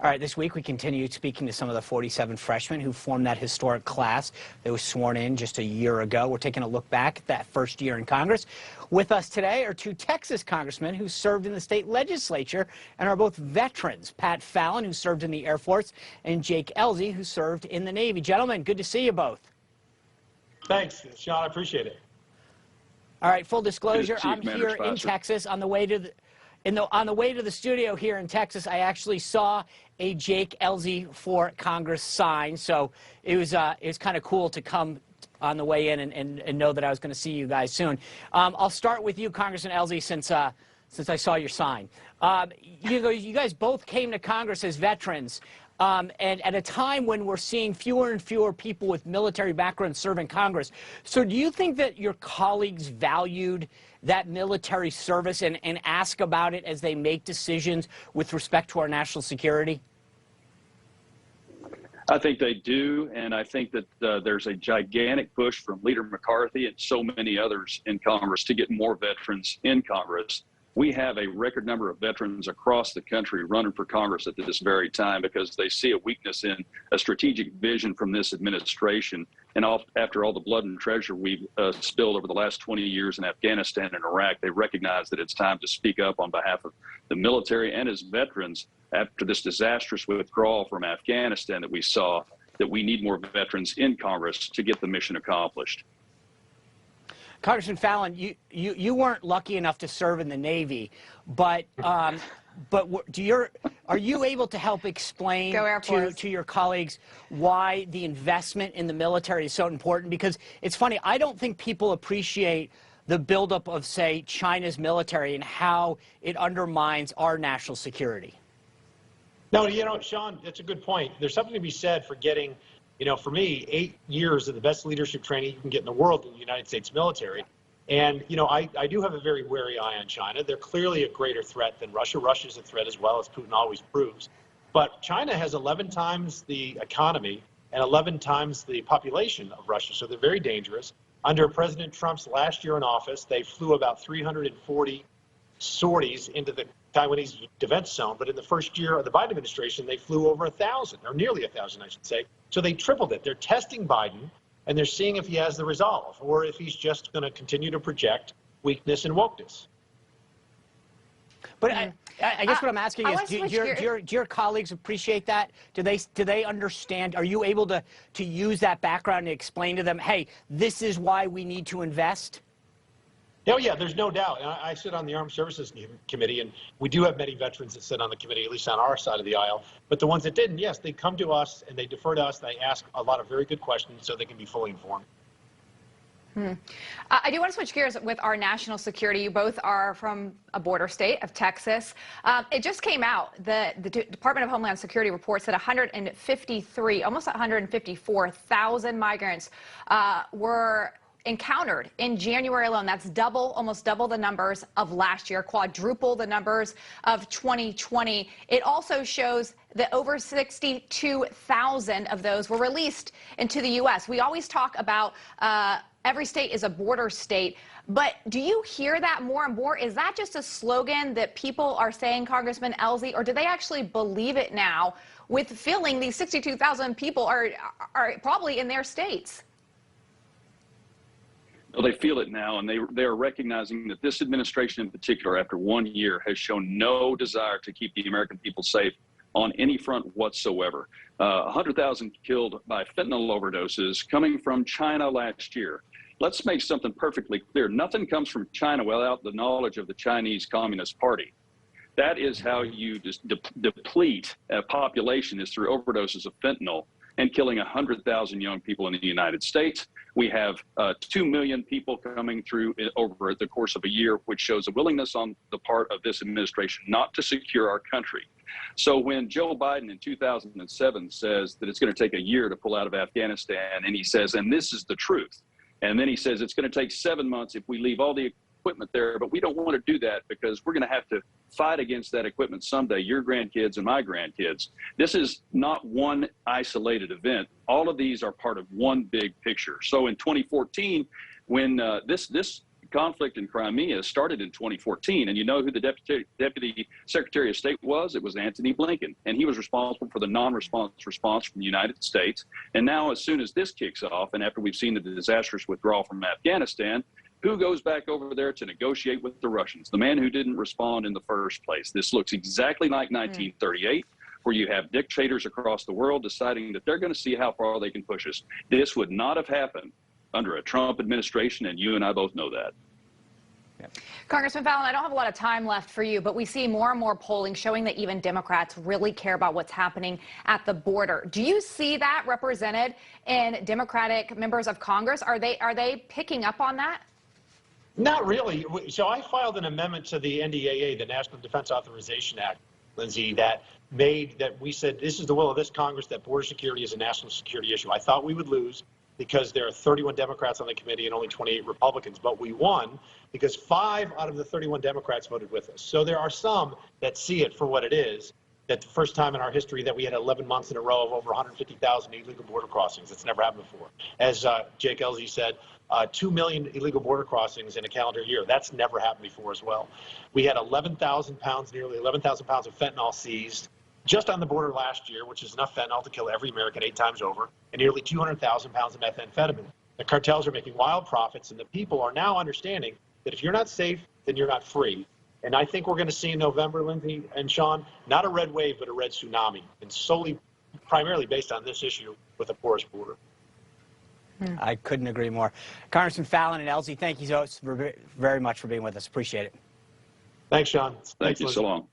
All right, this week we continue speaking to some of the 47 freshmen who formed that historic class that was sworn in just a year ago. We're taking a look back at that first year in Congress. With us today are two Texas congressmen who served in the state legislature and are both veterans. Pat Fallon, who served in the Air Force, and Jake Ellzey, who served in the Navy. Gentlemen, good to see you both. Thanks, Sean. I appreciate it. All right, full disclosure, I'm here in Texas on the way to the studio here in Texas. I actually saw a Jake Ellzey for Congress sign, so it was kind of cool to come on the way in and know that I was going to see you guys soon. I'll start with you, Congressman Ellzey, since I saw your sign. You guys both came to Congress as veterans. And at a time when we're seeing fewer and fewer people with military backgrounds serve in Congress. So do you think that your colleagues valued that military service and ask about it as they make decisions with respect to our national security? I think they do, and I think that there's a gigantic push from Leader McCarthy and so many others in Congress to get more veterans in Congress. We have a record number of veterans across the country running for Congress at this very time because they see a weakness in a strategic vision from this administration. And after all the blood and treasure we've spilled over the last 20 years in Afghanistan and Iraq, they recognize that it's time to speak up on behalf of the military and as veterans after this disastrous withdrawal from Afghanistan that we saw, that we need more veterans in Congress to get the mission accomplished. Congressman Fallon, you weren't lucky enough to serve in the Navy, but are you able to help explain to your colleagues why the investment in the military is so important? Because it's funny, I don't think people appreciate the buildup of, say, China's military and how it undermines our national security. No, Sean, that's a good point. There's something to be said for getting, for me, 8 years of the best leadership training you can get in the world in the United States military. And, I do have a very wary eye on China. They're clearly a greater threat than Russia. Russia's a threat as well, as Putin always proves. But China has 11 times the economy and 11 times the population of Russia, so they're very dangerous. Under President Trump's last year in office, they flew about 340 sorties into the Taiwanese defense zone, but in the first year of the Biden administration, they flew over 1,000, or nearly 1,000, I should say. So they tripled it. They're testing Biden, and they're seeing if he has the resolve, or if he's just going to continue to project weakness and wokeness. But I guess what I'm asking is, do your colleagues appreciate that? Do they understand? Are you able to use that background to explain to them, hey, this is why we need to invest? Oh, yeah, there's no doubt. I sit on the Armed Services Committee, and we do have many veterans that sit on the committee, at least on our side of the aisle. But the ones that didn't, yes, they come to us and they defer to us. And they ask a lot of very good questions so they can be fully informed. I do want to switch gears with our national security. You both are from a border state of Texas. It just came out that the Department of Homeland Security reports that 153, almost 154,000 migrants were encountered in January alone. That's almost double the numbers of last year, quadruple the numbers of 2020. It also shows that over 62,000 of those were released into the U.S. We always talk about every state is a border state, but do you hear that more and more? Is that just a slogan that people are saying, Congressman Ellzey, or do they actually believe it now with feeling these 62,000 people are probably in their states? Well, they feel it now, and they are recognizing that this administration in particular, after 1 year, has shown no desire to keep the American people safe on any front whatsoever. 100,000 killed by fentanyl overdoses coming from China last year. Let's make something perfectly clear. Nothing comes from China without the knowledge of the Chinese Communist Party. That is how you deplete a population, is through overdoses of fentanyl and killing 100,000 young people in the United States. We have 2 million people coming through over the course of a year, which shows a willingness on the part of this administration not to secure our country. So when Joe Biden in 2007 says that it's going to take a year to pull out of Afghanistan, and he says, and this is the truth, and then he says it's going to take 7 months if we leave all the equipment there, but we don't want to do that because we're going to have to fight against that equipment someday, your grandkids and my grandkids. This is not one isolated event. All of these are part of one big picture. So in 2014, when this conflict in Crimea started in 2014, and you know who the Deputy Secretary of State was? It was Antony Blinken, and he was responsible for the non-response response from the United States. And now, as soon as this kicks off, and after we've seen the disastrous withdrawal from Afghanistan, who goes back over there to negotiate with the Russians? The man who didn't respond in the first place. This looks exactly like 1938. Where you have dictators across the world deciding that they're going to see how far they can push us. This would not have happened under a Trump administration, and you and I both know that. Congressman Fallon, I don't have a lot of time left for you, but we see more and more polling showing that even Democrats really care about what's happening at the border. Do you see that represented in Democratic members of Congress? Are they picking up on that? Not really. So I filed an amendment to the NDAA, the National Defense Authorization Act, Lindsay, that we said this is the will of this Congress, that border security is a national security issue. I thought we would lose because there are 31 Democrats on the committee and only 28 Republicans, but we won because 5 out of the 31 Democrats voted with us. So there are some that see it for what it is, that the first time in our history that we had 11 months in a row of over 150,000 illegal border crossings. It's never happened before. As Jake Elsie said, 2 million illegal border crossings in a calendar year. That's never happened before as well. We had 11,000 pounds, nearly 11,000 pounds of fentanyl seized just on the border last year, which is enough fentanyl to kill every American 8 times over, and nearly 200,000 pounds of methamphetamine. The cartels are making wild profits, and the people are now understanding that if you're not safe, then you're not free. And I think we're going to see in November, Lindsay and Sean, not a red wave, but a red tsunami, and solely, primarily based on this issue with a porous border. I couldn't agree more. Congressman Fallon and Elsie, thank you so very much for being with us. Appreciate it. Thanks, Sean. Thank you so long.